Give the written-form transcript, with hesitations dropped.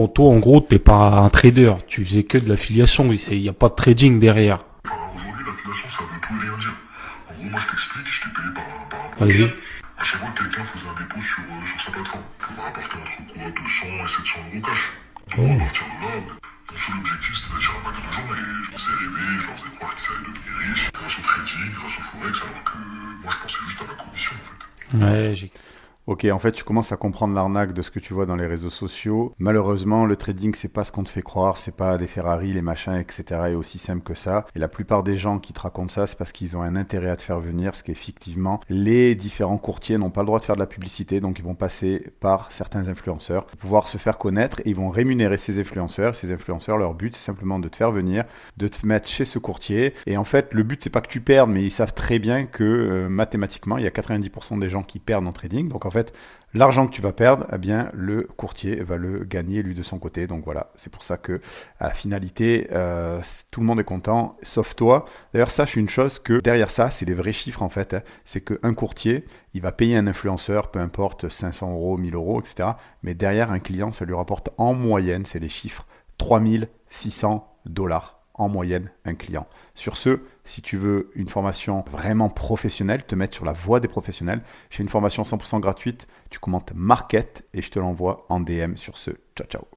Bon, toi, en gros, t'es pas un trader. Tu faisais que de l'affiliation. Il n'y a pas de trading derrière. Enfin, aujourd'hui, l'affiliation, ça veut tout et rien dire. En gros, moi, je t'explique, je t'ai payé par un broker. Vas-y. À chaque fois que quelqu'un faisait un dépôt sur sa plateforme, il m'a rapporté entre quoi 200 et 700 euros cash. Donc, à partir de là, mon seul objectif, c'était d'être sur un max de gens et je me faisais rêver, je leur faisais croire qu'ils allaient devenir riches grâce au trading, grâce au forex, alors que moi, je pensais juste à ma commission, en fait. Ouais, j'ai... Ok, en fait, tu commences à comprendre l'arnaque de ce que tu vois dans les réseaux sociaux. Malheureusement, le trading, c'est pas ce qu'on te fait croire, c'est pas des Ferrari, les machins, etc. et aussi simple que ça. Et la plupart des gens qui te racontent ça, c'est parce qu'ils ont un intérêt à te faire venir, ce qu'effectivement, les différents courtiers n'ont pas le droit de faire de la publicité, donc ils vont passer par certains influenceurs pour pouvoir se faire connaître et ils vont rémunérer ces influenceurs. Ces influenceurs, leur but, c'est simplement de te faire venir, de te mettre chez ce courtier. Et en fait, le but, c'est pas que tu perdes, mais ils savent très bien que mathématiquement, il y a 90% des gens qui perdent en trading. Donc en fait, l'argent que tu vas perdre, eh bien, le courtier va le gagner lui de son côté. Donc voilà, c'est pour ça que à la finalité, tout le monde est content, sauf toi. D'ailleurs, sache une chose que derrière ça, c'est les vrais chiffres en fait. Hein. C'est qu'un courtier, il va payer un influenceur, peu importe 500 euros, 1000 euros, etc. Mais derrière, un client, ça lui rapporte en moyenne, c'est les chiffres, 3600 $ en moyenne un client. Sur ce, si tu veux une formation vraiment professionnelle, te mettre sur la voie des professionnels, j'ai une formation 100% gratuite, tu commentes Market et je te l'envoie en DM sur ce. Ciao, ciao.